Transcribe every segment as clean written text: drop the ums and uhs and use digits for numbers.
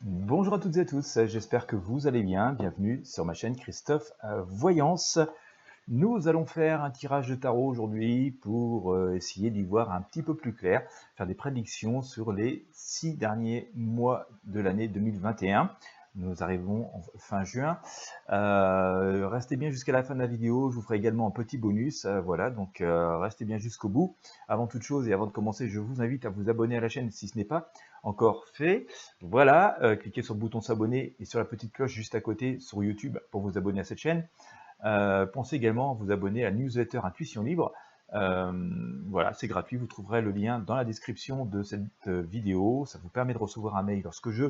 Bonjour à toutes et à tous, j'espère que vous allez bien. Bienvenue sur ma chaîne Christophe Voyance. Nous allons faire un tirage de tarot aujourd'hui pour essayer d'y voir un petit peu plus clair, faire des prédictions sur les 6 derniers mois de l'année 2021. Nous arrivons en fin juin. Restez bien jusqu'à la fin de la vidéo, je vous ferai également un petit bonus. Voilà, donc restez bien jusqu'au bout. Avant toute chose et avant de commencer, je vous invite à vous abonner à la chaîne si ce n'est pas encore fait. Voilà, cliquez sur le bouton s'abonner et sur la petite cloche juste à côté sur YouTube pour vous abonner à cette chaîne. Pensez également à vous abonner à la newsletter Intuition Libre. Voilà, c'est gratuit, vous trouverez le lien dans la description de cette vidéo. Ça vous permet de recevoir un mail lorsque je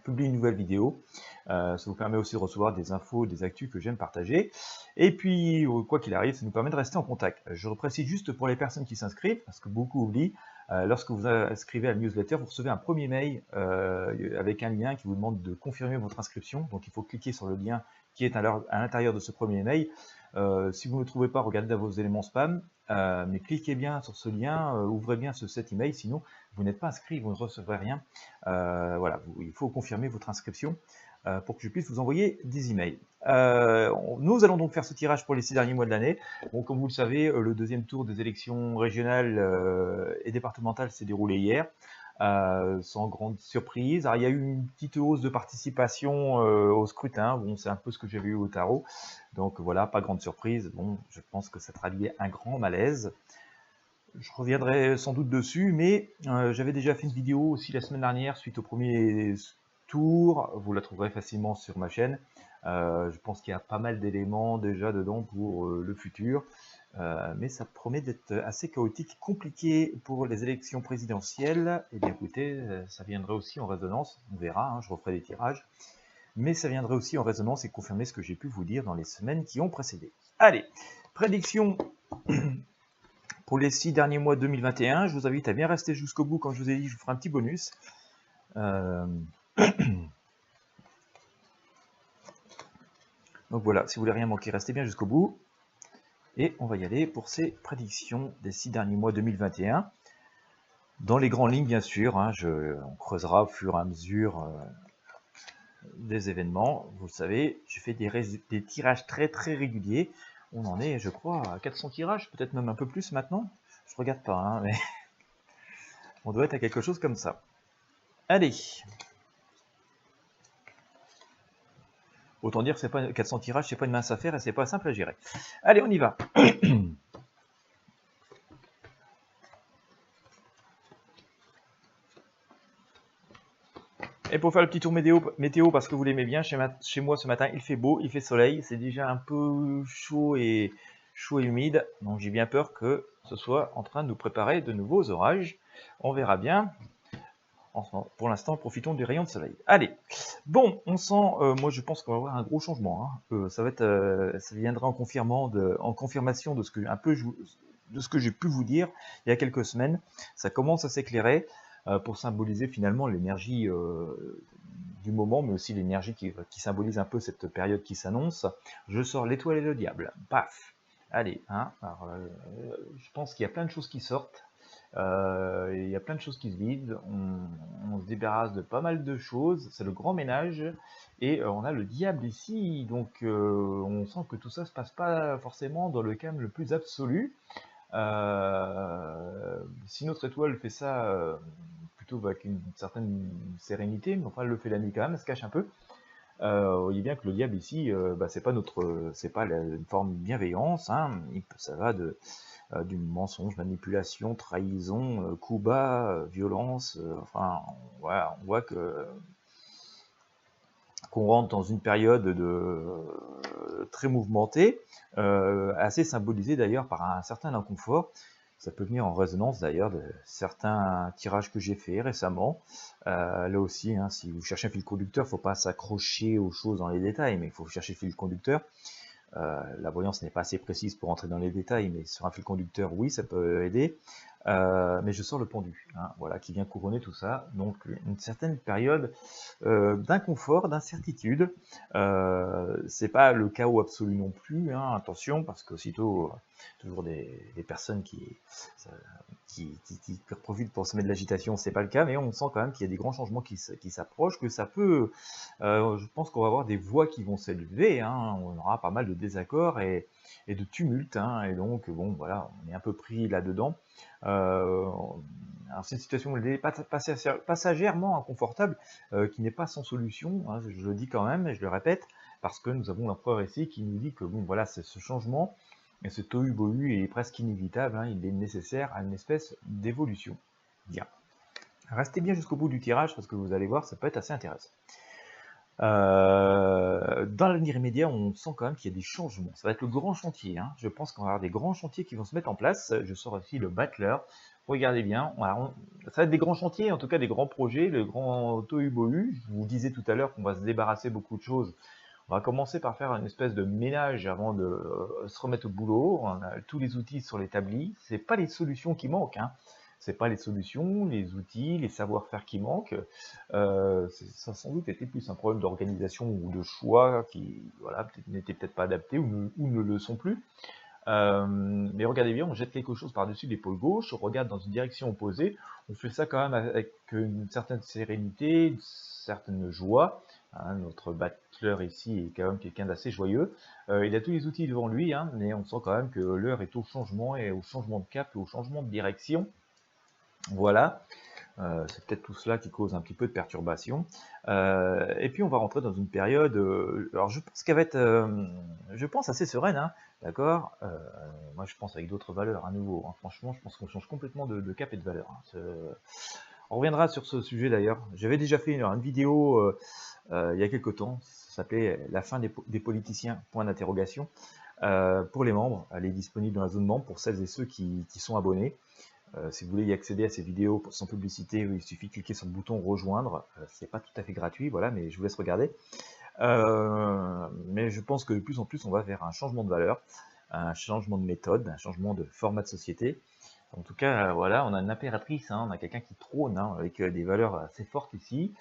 publie une nouvelle vidéo. Ça vous permet aussi de recevoir des infos, des actus que j'aime partager. Et puis, quoi qu'il arrive, ça nous permet de rester en contact. Je reprécise juste pour les personnes qui s'inscrivent, parce que beaucoup oublient, lorsque vous inscrivez à la newsletter, vous recevez un premier mail avec un lien qui vous demande de confirmer votre inscription. Donc, il faut cliquer sur le lien qui est à l'intérieur de ce premier mail. Si vous ne le trouvez pas, regardez dans vos éléments spam, mais cliquez bien sur ce lien, ouvrez bien cet email, sinon vous n'êtes pas inscrit, vous ne recevrez rien. Voilà, il faut confirmer votre inscription pour que je puisse vous envoyer des emails. Nous allons donc faire ce tirage pour les 6 derniers mois de l'année. Bon, comme vous le savez, le deuxième tour des élections régionales et départementales s'est déroulé hier. Sans grande surprise. Alors, il y a eu une petite hausse de participation au scrutin. Bon, c'est un peu ce que j'avais eu au tarot. Donc voilà, pas grande surprise. Bon, je pense que ça traduit un grand malaise. Je reviendrai sans doute dessus, mais j'avais déjà fait une vidéo aussi la semaine dernière suite au premier tour. Vous la trouverez facilement sur ma chaîne. Je pense qu'il y a pas mal d'éléments déjà dedans pour le futur. Mais ça promet d'être assez chaotique, compliqué pour les élections présidentielles. Et bien écoutez, ça viendrait aussi en résonance, on verra, hein, je referai des tirages, mais ça viendrait aussi en résonance et confirmer ce que j'ai pu vous dire dans les semaines qui ont précédé. Allez, prédiction pour les 6 derniers mois 2021, je vous invite à bien rester jusqu'au bout. Quand je vous ai dit, je vous ferai un petit bonus. Donc voilà, si vous voulez rien manquer, restez bien jusqu'au bout. Et on va y aller pour ces prédictions des 6 derniers mois 2021. Dans les grandes lignes, bien sûr, hein, on creusera au fur et à mesure des événements. Vous le savez, je fais des tirages très très réguliers. On en est, je crois, à 400 tirages, peut-être même un peu plus maintenant. Je regarde pas, hein, mais on doit être à quelque chose comme ça. Allez. Autant dire que c'est pas 400 tirages, c'est pas une mince affaire et c'est pas simple à gérer. Allez, on y va. Et pour faire le petit tour météo parce que vous l'aimez bien, chez moi ce matin il fait beau, il fait soleil, c'est déjà un peu chaud et humide, donc j'ai bien peur que ce soit en train de nous préparer de nouveaux orages. On verra bien. Pour l'instant, profitons du rayon de soleil. Allez, bon, on sent, moi je pense qu'on va avoir un gros changement. Hein. Ça viendra en confirmation de ce que j'ai pu vous dire il y a quelques semaines. Ça commence à s'éclairer pour symboliser finalement l'énergie du moment, mais aussi l'énergie qui symbolise un peu cette période qui s'annonce. Je sors l'étoile et le diable. Paf. Allez, hein. Alors, je pense qu'il y a plein de choses qui sortent. Il y a plein de choses qui se vident, on se débarrasse de pas mal de choses, c'est le grand ménage, et on a le diable ici, donc on sent que tout ça se passe pas forcément dans le calme le plus absolu. Si notre étoile fait ça plutôt avec une certaine sérénité, mais enfin elle le fait la nuit quand même, elle se cache un peu. Vous voyez bien que le diable ici, c'est pas une forme de bienveillance, hein, ça va du mensonge, manipulation, trahison, coup bas, violence, enfin voilà, on voit qu'on rentre dans une période très mouvementée, assez symbolisée d'ailleurs par un certain inconfort. Ça peut venir en résonance d'ailleurs de certains tirages que j'ai fait récemment. Là aussi, hein, si vous cherchez un fil conducteur, il ne faut pas s'accrocher aux choses dans les détails, mais il faut chercher le fil conducteur. La voyance n'est pas assez précise pour entrer dans les détails, mais sur un fil conducteur, oui, ça peut aider. Mais je sors le pendu, hein, voilà, qui vient couronner tout ça. Donc une certaine période d'inconfort, d'incertitude. C'est pas le chaos absolu non plus, hein, attention, parce qu'aussitôt toujours des personnes qui profitent pour semer de l'agitation, c'est pas le cas, mais on sent quand même qu'il y a des grands changements qui s'approchent, que ça peut, je pense qu'on va avoir des voix qui vont s'élever, hein, on aura pas mal de désaccords et de tumultes, hein, et donc bon voilà, on est un peu pris là-dedans. Alors c'est une situation passagèrement inconfortable, qui n'est pas sans solution, hein, je le dis quand même, et je le répète, parce que nous avons l'empereur ici qui nous dit que bon voilà, c'est ce changement, et ce tohu-bohu est presque inévitable, hein, il est nécessaire à une espèce d'évolution. Bien. Restez bien jusqu'au bout du tirage, parce que vous allez voir, ça peut être assez intéressant. Dans l'avenir immédiat, on sent quand même qu'il y a des changements. Ça va être le grand chantier, hein. Je pense qu'on va avoir des grands chantiers qui vont se mettre en place. Je sors aussi le Battler. Regardez bien, ça va être des grands chantiers, en tout cas des grands projets, le grand tohu-bohu. Je vous disais tout à l'heure qu'on va se débarrasser beaucoup de choses. On va commencer par faire une espèce de ménage avant de se remettre au boulot. On a tous les outils sur l'établi. C'est pas les solutions qui manquent, hein. C'est pas les solutions, les outils, les savoir-faire qui manquent. Ça a sans doute été plus un problème d'organisation ou de choix qui, voilà, n'étaient peut-être pas adaptés ou ne le sont plus. Mais regardez bien, on jette quelque chose par-dessus l'épaule gauche, on regarde dans une direction opposée, on fait ça quand même avec une certaine sérénité, une certaine joie. Hein, notre Battler ici est quand même quelqu'un d'assez joyeux. Il a tous les outils devant lui, hein, mais on sent quand même que l'heure est au changement et au changement de cap et au changement de direction. Voilà, c'est peut-être tout cela qui cause un petit peu de perturbation. Et puis on va rentrer dans une période, alors je pense qu'elle va être, je pense assez sereine, hein, d'accord. Moi je pense avec d'autres valeurs à nouveau, hein. Franchement je pense qu'on change complètement de cap et de valeur, hein. On reviendra sur ce sujet d'ailleurs. J'avais déjà fait une vidéo il y a quelques temps, ça s'appelait « La fin des politiciens », point d'interrogation, pour les membres. Elle est disponible dans la zone membre pour celles et ceux qui sont abonnés. Si vous voulez y accéder à ces vidéos sans publicité, il suffit de cliquer sur le bouton rejoindre. C'est pas tout à fait gratuit, voilà, mais je vous laisse regarder. Mais je pense que de plus en plus on va vers un changement de valeur, un changement de méthode, un changement de format de société. En tout cas, voilà, on a une impératrice, hein, on a quelqu'un qui trône, hein, avec des valeurs assez fortes ici.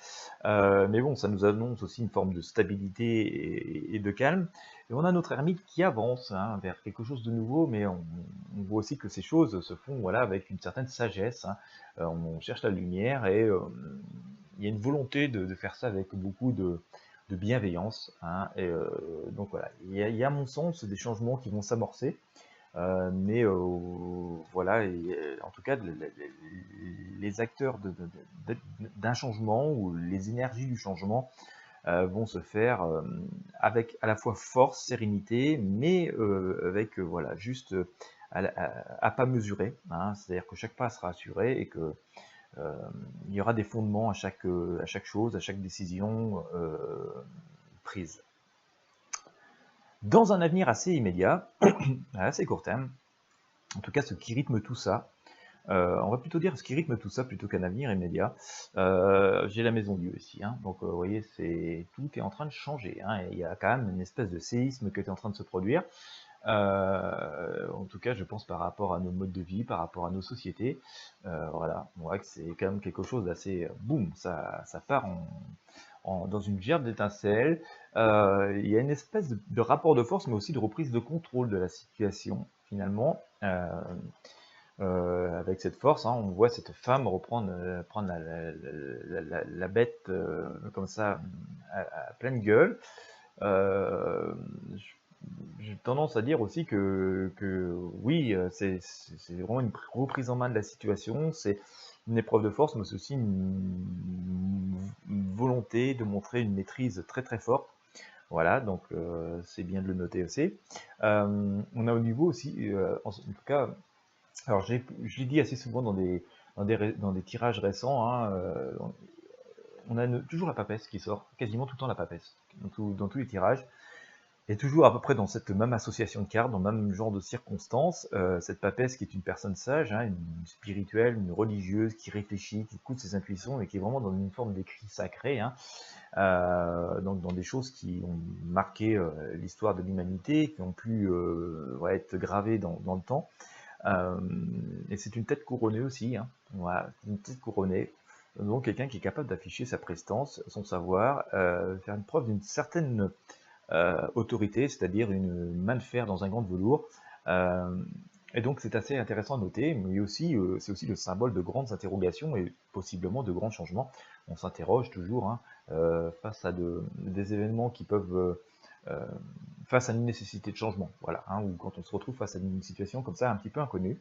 Mais bon, ça nous annonce aussi une forme de stabilité et de calme. Et on a notre ermite qui avance, hein, vers quelque chose de nouveau, mais on voit aussi que ces choses se font, voilà, avec une certaine sagesse, hein. On cherche la lumière et il y a une volonté de faire ça avec beaucoup de bienveillance, hein. Et donc voilà, il y a à mon sens des changements qui vont s'amorcer. Mais voilà, et, en tout cas, les acteurs d'un changement ou les énergies du changement vont se faire avec à la fois force, sérénité, mais avec voilà, juste à pas mesurer, hein. C'est-à-dire que chaque pas sera assuré et que il y aura des fondements à chaque chose, à chaque décision prise. Dans un avenir assez immédiat, assez court terme, en tout cas ce qui rythme tout ça, on va plutôt dire ce qui rythme tout ça plutôt qu'un avenir immédiat, j'ai la maison Dieu ici, hein, donc vous voyez, tout est en train de changer, hein, et il y a quand même une espèce de séisme qui est en train de se produire, en tout cas je pense par rapport à nos modes de vie, par rapport à nos sociétés, voilà, on voit que c'est quand même quelque chose d'assez, boum, ça part dans une gerbe d'étincelles. Il y a une espèce de rapport de force, mais aussi de reprise de contrôle de la situation, finalement. Avec cette force, hein, on voit cette femme prendre la bête comme ça à pleine gueule. J'ai tendance à dire aussi que oui, c'est vraiment une reprise en main de la situation, c'est une épreuve de force, mais c'est aussi une volonté de montrer une maîtrise très très forte. Voilà, donc c'est bien de le noter aussi. On a au niveau aussi, en tout cas, alors je l'ai dit assez souvent dans des tirages récents, hein, on a toujours la papesse qui sort, quasiment tout le temps la papesse, dans tous les tirages. Et toujours à peu près dans cette même association de cartes, dans le même genre de circonstances, cette papesse qui est une personne sage, hein, une spirituelle, une religieuse, qui réfléchit, qui écoute ses intuitions et qui est vraiment dans une forme d'écrit sacré, hein, donc dans des choses qui ont marqué l'histoire de l'humanité, qui ont pu être gravées dans le temps. Et c'est une tête couronnée aussi, hein, voilà, une tête couronnée. Donc quelqu'un qui est capable d'afficher sa prestance, son savoir, faire une preuve d'une certaine autorité, c'est-à-dire une main de fer dans un gant de velours, Et donc c'est assez intéressant à noter, mais aussi c'est aussi le symbole de grandes interrogations et possiblement de grands changements. On s'interroge toujours hein, face à des événements qui peuvent face à une nécessité de changement, voilà, hein, ou quand on se retrouve face à une situation comme ça un petit peu inconnue.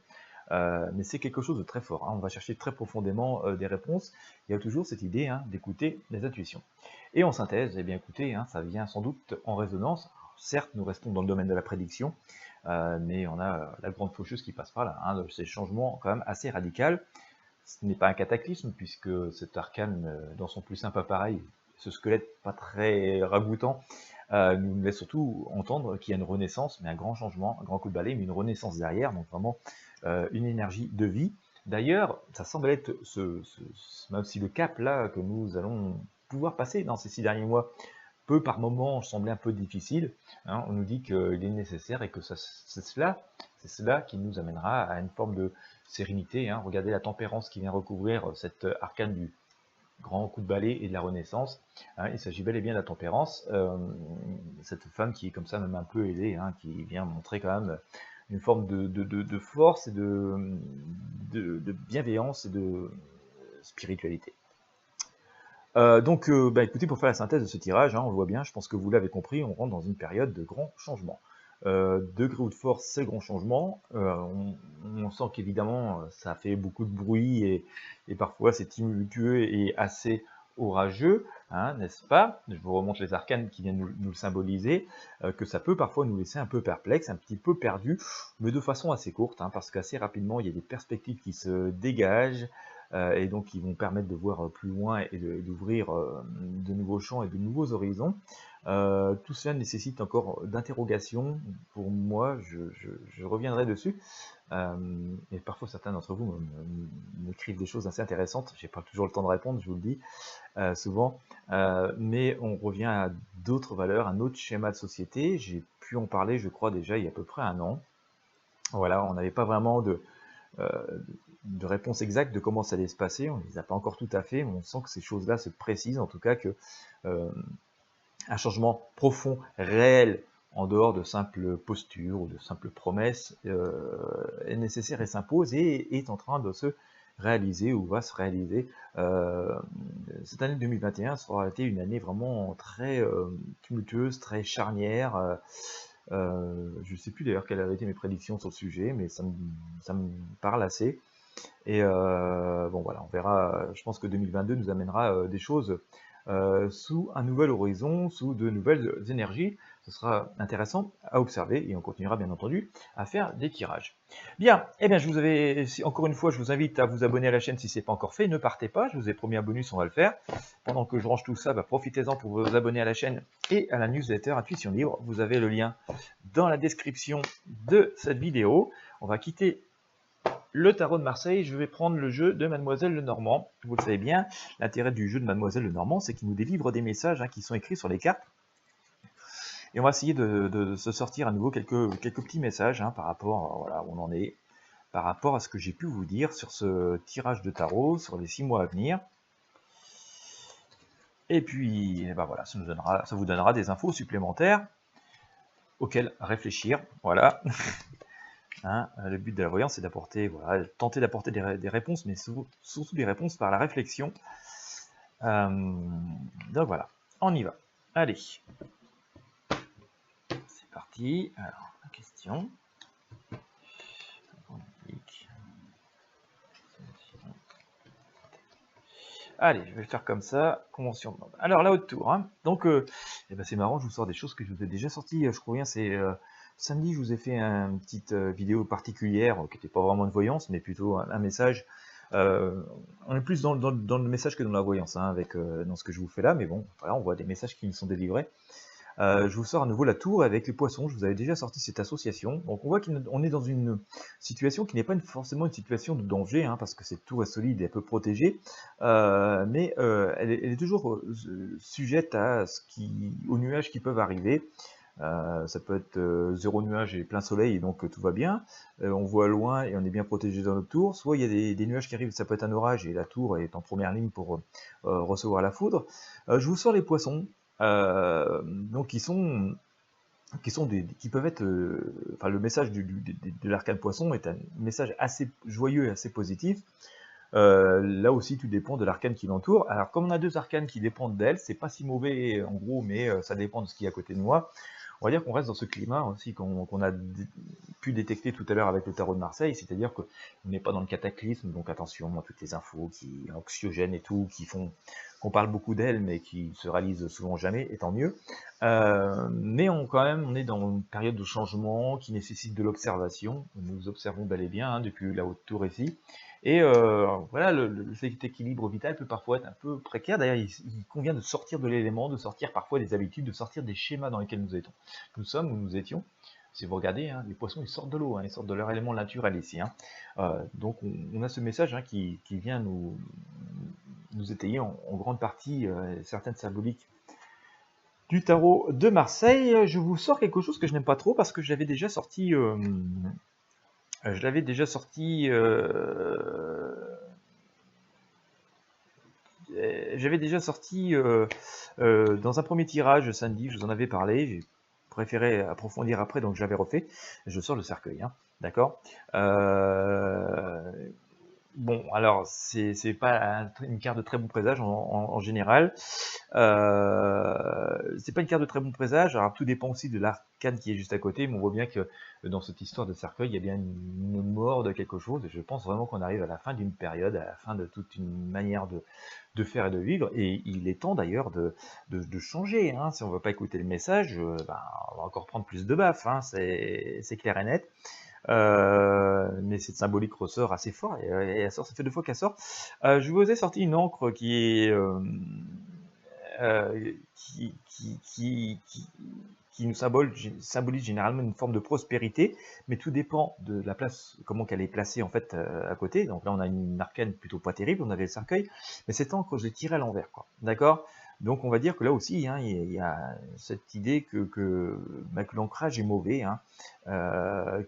Mais c'est quelque chose de très fort, hein. On va chercher très profondément des réponses. Il y a toujours cette idée hein, d'écouter les intuitions. Et en synthèse, eh bien écoutez, hein, ça vient sans doute en résonance. Certes, nous restons dans le domaine de la prédiction, mais on a la grande faucheuse qui passe par là, hein, de ces changements quand même assez radicaux. Ce n'est pas un cataclysme, puisque cet arcane, dans son plus simple appareil, ce squelette pas très ragoûtant, nous laisse surtout entendre qu'il y a une renaissance, mais un grand changement, un grand coup de balai, mais une renaissance derrière, donc vraiment une énergie de vie. D'ailleurs, ça semble être même si le cap là que nous allons pouvoir passer dans ces 6 derniers mois peut par moments sembler un peu difficile, hein, on nous dit qu'il est nécessaire et que c'est cela qui nous amènera à une forme de sérénité. Hein. Regardez la tempérance qui vient recouvrir cette arcane du grand coup de balai et de la Renaissance. Hein, il s'agit bel et bien de la tempérance, cette femme qui est comme ça même un peu ailée, hein, qui vient montrer quand même une forme de force et de bienveillance et de spiritualité. Donc, écoutez, pour faire la synthèse de ce tirage, hein, on le voit bien, je pense que vous l'avez compris, on rentre dans une période de grands changements. Degré ou de force, c'est le grand changement. On sent qu'évidemment, ça fait beaucoup de bruit et parfois c'est tumultueux et assez orageux, hein, n'est-ce pas? Je vous remonte les arcanes qui viennent nous le symboliser, que ça peut parfois nous laisser un peu perplexes, un petit peu perdus, mais de façon assez courte, hein, parce qu'assez rapidement, il y a des perspectives qui se dégagent, et donc qui vont permettre de voir plus loin et d'ouvrir de nouveaux champs et de nouveaux horizons. Tout cela nécessite encore d'interrogations. Pour moi, je reviendrai dessus. Et parfois, certains d'entre vous m'écrivent des choses assez intéressantes. J'ai pas toujours le temps de répondre, je vous le dis, souvent. Mais on revient à d'autres valeurs, un autre schéma de société. J'ai pu en parler, je crois, déjà il y a à peu près un an. Voilà, on n'avait pas vraiment de réponse exacte de comment ça allait se passer. On ne les a pas encore tout à fait, mais on sent que ces choses-là se précisent, en tout cas que un changement profond, réel, en dehors de simples postures ou de simples promesses, est nécessaire et s'impose et est en train de se réaliser ou va se réaliser. Cette année 2021 sera été une année vraiment très tumultueuse, très charnière. Je ne sais plus d'ailleurs quelles avaient été mes prédictions sur le sujet, mais ça me parle assez. Et bon voilà, on verra. Je pense que 2022 nous amènera des choses sous un nouvel horizon, sous de nouvelles énergies. Ce sera intéressant à observer et on continuera bien entendu à faire des tirages. Bien, eh bien encore une fois, je vous invite à vous abonner à la chaîne si ce n'est pas encore fait. Ne partez pas, je vous ai promis un bonus, on va le faire. Pendant que je range tout ça, profitez-en pour vous abonner à la chaîne et à la newsletter Intuition Libre. Vous avez le lien dans la description de cette vidéo. On va quitter le tarot de Marseille, je vais prendre le jeu de Mademoiselle Lenormand. Vous le savez bien, l'intérêt du jeu de Mademoiselle Lenormand, c'est qu'il nous délivre des messages qui sont écrits sur les cartes. Et on va essayer de se sortir à nouveau quelques petits messages par rapport voilà, où on en est, par rapport à ce que j'ai pu vous dire sur ce tirage de tarot, sur les 6 mois à venir. Et puis, voilà, ça vous donnera des infos supplémentaires auxquelles réfléchir. Voilà. Hein, le but de la voyance, c'est d'apporter, voilà, tenter d'apporter des réponses, mais surtout des réponses par la réflexion. Donc voilà, on y va. Allez, c'est parti. Alors, la question. Allez, je vais le faire comme ça, convention. Alors, la haute tour. Hein. Donc, c'est marrant, je vous sors des choses que je vous ai déjà sorties, je crois bien, c'est... samedi, je vous ai fait une petite vidéo particulière qui n'était pas vraiment de voyance, mais plutôt un message. On est plus dans le message que dans la voyance, hein, dans ce que je vous fais là, mais bon, voilà, on voit des messages qui nous sont délivrés. Je vous sors à nouveau la tour avec les poissons. Je vous avais déjà sorti cette association. Donc on voit qu'on est dans une situation qui n'est pas forcément une situation de danger, hein, parce que cette tour est solide et un peu protégée, mais elle est toujours sujette aux nuages qui peuvent arriver. Ça peut être zéro nuage et plein soleil, et donc tout va bien. On voit loin et on est bien protégé dans notre tour. Soit il y a des nuages qui arrivent, ça peut être un orage et la tour est en première ligne pour recevoir la foudre. Je vous sors les poissons, donc ils sont qui peuvent être, enfin le message de l'arcane poisson est un message assez joyeux et assez positif. Là aussi, tout dépend de l'arcane qui l'entoure. Alors, comme on a deux arcanes qui dépendent d'elle, c'est pas si mauvais en gros, mais ça dépend de ce qu'il y a à côté de moi. On va dire qu'on reste dans ce climat aussi qu'on a pu détecter tout à l'heure avec le tarot de Marseille, c'est-à-dire qu'on n'est pas dans le cataclysme, donc attention à toutes les infos qui anxiogènes et tout, qui font qu'on parle beaucoup d'elles, mais qui se réalisent souvent jamais, et tant mieux. Mais quand même, on est dans une période de changement qui nécessite de l'observation. Nous observons bel et bien depuis la haute tour ici. Et voilà, cet équilibre vital peut parfois être un peu précaire. D'ailleurs, il convient de sortir de l'élément, de sortir parfois des habitudes, de sortir des schémas dans lesquels nous étions. Nous sommes où nous étions. Si vous regardez, les poissons, ils sortent de l'eau, ils sortent de leur élément naturel ici. Donc, on a ce message qui vient nous étayer en grande partie certaines symboliques du tarot de Marseille. Je vous sors quelque chose que je n'aime pas trop parce que je l'avais déjà sorti. J'avais déjà sorti dans un premier tirage samedi, je vous en avais parlé, j'ai préféré approfondir après, donc j'avais refait. Je sors le cercueil, d'accord. Bon, alors, c'est pas une carte de très bon présage en général. C'est pas une carte de très bon présage. Alors, tout dépend aussi de l'arcane qui est juste à côté. Mais on voit bien que dans cette histoire de cercueil, il y a bien une mort de quelque chose. Et je pense vraiment qu'on arrive à la fin d'une période, à la fin de toute une manière de faire et de vivre. Et il est temps d'ailleurs de changer. Si on ne veut pas écouter le message, on va encore prendre plus de baffes. C'est clair et net. Mais cette symbolique ressort assez fort, et elle sort, ça fait 2 fois qu'elle sort. Je vous ai sorti une encre qui est qui nous symbolise généralement une forme de prospérité, mais tout dépend de la place, comment qu'elle est placée en fait à côté. Donc là, on a une arcane plutôt pas terrible, on avait le cercueil, mais cette encre, je l'ai tirée à l'envers, quoi. D'accord? Donc on va dire que là aussi, il y a cette idée que l'ancrage est mauvais,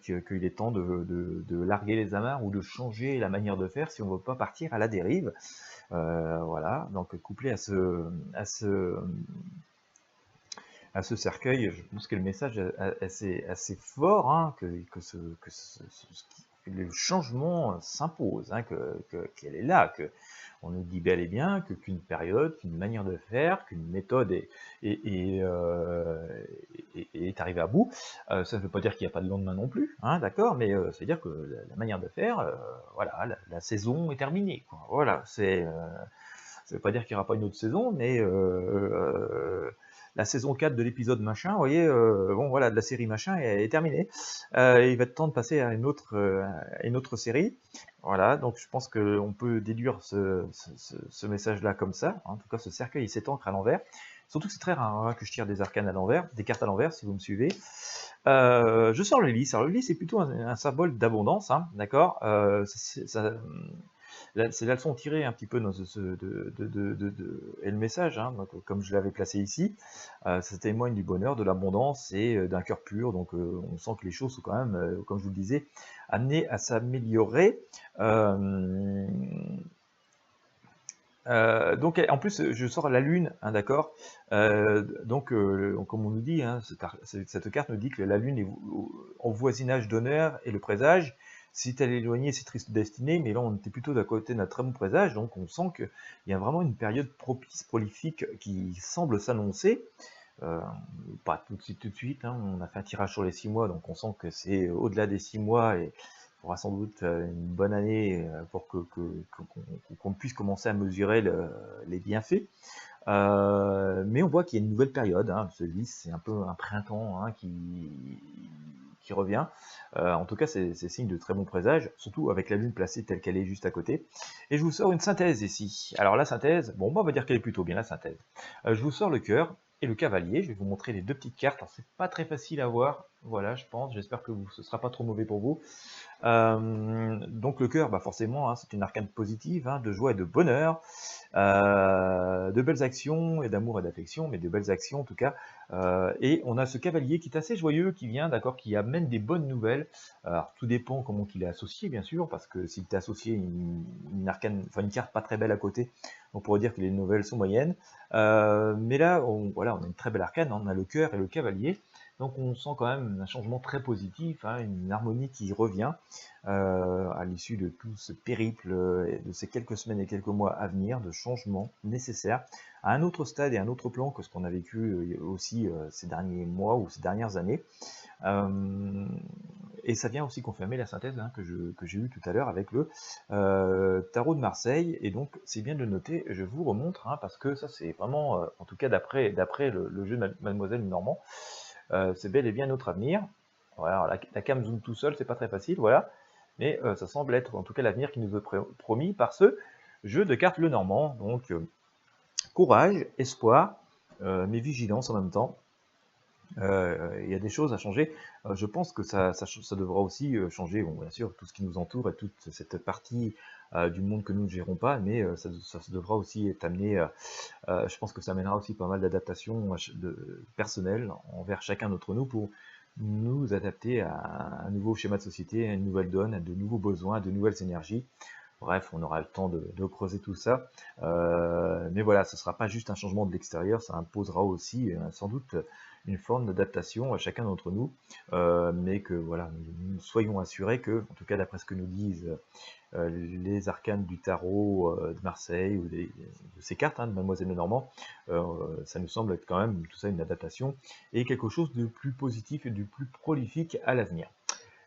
qu'il est temps de larguer les amarres ou de changer la manière de faire si on ne veut pas partir à la dérive. Voilà, donc couplé à ce cercueil, je pense que le message est assez fort, que le changement s'impose, qu'elle est là, on nous dit bel et bien qu'une période, qu'une manière de faire, qu'une méthode est arrivée à bout. Ça ne veut pas dire qu'il n'y a pas de lendemain non plus, d'accord, mais ça veut dire que la manière de faire, voilà, la saison est terminée, quoi. Voilà, ça ne veut pas dire qu'il n'y aura pas une autre saison, mais la saison 4 de l'épisode machin, vous voyez, bon voilà, de la série machin est terminée. Il va être temps de passer à une autre série. Voilà, donc je pense qu'on peut déduire ce message-là comme ça. En tout cas, ce cercueil, il s'étancre à l'envers. Surtout que c'est très rare que je tire des arcanes à l'envers, des cartes à l'envers, si vous me suivez. Je sors le lys. Alors le lys, c'est plutôt un symbole d'abondance, d'accord. C'est la leçon tirée un petit peu dans et le message, donc, comme je l'avais placé ici, ça témoigne du bonheur, de l'abondance et d'un cœur pur. Donc on sent que les choses sont quand même, comme je vous le disais, amenées à s'améliorer. Donc en plus je sors la lune, d'accord. Donc comme on nous dit, cette carte nous dit que la lune est en voisinage d'honneur et le présage. Si elle est éloignée, c'est triste destinée, mais là on était plutôt d'à côté d'un très bon présage, donc on sent qu'il y a vraiment une période propice, prolifique qui semble s'annoncer. Pas tout de suite, on a fait un tirage sur les 6 mois, donc on sent que c'est au-delà des 6 mois et il faudra sans doute une bonne année pour qu'on puisse commencer à mesurer les bienfaits. Mais on voit qu'il y a une nouvelle période, ce lys, c'est un peu un printemps qui revient. En tout cas, c'est signe de très bon présage, surtout avec la lune placée telle qu'elle est juste à côté. Et je vous sors une synthèse ici. Alors la synthèse, bon, on va dire qu'elle est plutôt bien la synthèse. Je vous sors le cœur et le cavalier. Je vais vous montrer les 2 petites cartes. Alors c'est pas très facile à voir. Voilà, je pense. J'espère que ce sera pas trop mauvais pour vous. Donc le cœur, forcément, c'est une arcane positive, de joie et de bonheur, de belles actions et d'amour et d'affection, mais de belles actions en tout cas. Et on a ce cavalier qui est assez joyeux, qui vient, d'accord, qui amène des bonnes nouvelles. Alors tout dépend comment il est associé, bien sûr, parce que s'il est associé une arcane, enfin une carte pas très belle à côté, on pourrait dire que les nouvelles sont moyennes. Mais là, voilà, on a une très belle arcane, on a le cœur et le cavalier. Donc on sent quand même un changement très positif, hein, une harmonie qui revient à l'issue de tout ce périple, de ces quelques semaines et quelques mois à venir, de changements nécessaires à un autre stade et un autre plan que ce qu'on a vécu aussi ces derniers mois ou ces dernières années. Et ça vient aussi confirmer la synthèse, hein, que j'ai eue tout à l'heure avec le tarot de Marseille. Et donc c'est bien de le noter, je vous remontre, hein, parce que ça c'est vraiment, en tout cas d'après le jeu de Mademoiselle Normand, c'est bel et bien notre avenir. Voilà, la cam zoom tout seul, c'est pas très facile, voilà. Mais ça semble être en tout cas l'avenir qui nous est promis par ce jeu de cartes Le Normand. Donc courage, espoir, mais vigilance en même temps. Il y a des choses à changer. Je pense que ça devra aussi changer, bon, bien sûr, tout ce qui nous entoure et toute cette partie du monde que nous ne gérons pas, mais ça devra aussi être amené. Je pense que ça amènera aussi pas mal d'adaptations personnelles envers chacun d'entre nous pour nous adapter à un nouveau schéma de société, à une nouvelle donne, à de nouveaux besoins, à de nouvelles énergies. Bref, on aura le temps de creuser tout ça. Mais voilà, ce ne sera pas juste un changement de l'extérieur, ça imposera aussi sans doute une forme d'adaptation à chacun d'entre nous. Mais que voilà, nous soyons assurés que, en tout cas d'après ce que nous disent les arcanes du tarot de Marseille ou de ces cartes, hein, de Mademoiselle Lenormand, ça nous semble être quand même tout ça une adaptation et quelque chose de plus positif et de plus prolifique à l'avenir.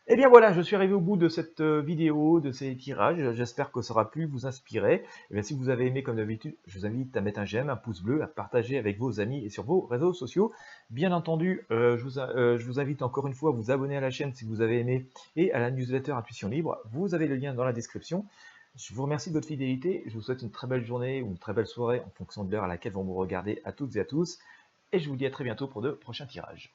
Et bien voilà, je suis arrivé au bout de cette vidéo, de ces tirages. J'espère que ça aura pu vous inspirer. Et bien, si vous avez aimé comme d'habitude, je vous invite à mettre un j'aime, un pouce bleu, à partager avec vos amis et sur vos réseaux sociaux. Bien entendu, je vous invite encore une fois à vous abonner à la chaîne si vous avez aimé et à la newsletter Intuition Libre. Vous avez le lien dans la description. Je vous remercie de votre fidélité. Je vous souhaite une très belle journée ou une très belle soirée en fonction de l'heure à laquelle vous me regardez à toutes et à tous. Et je vous dis à très bientôt pour de prochains tirages.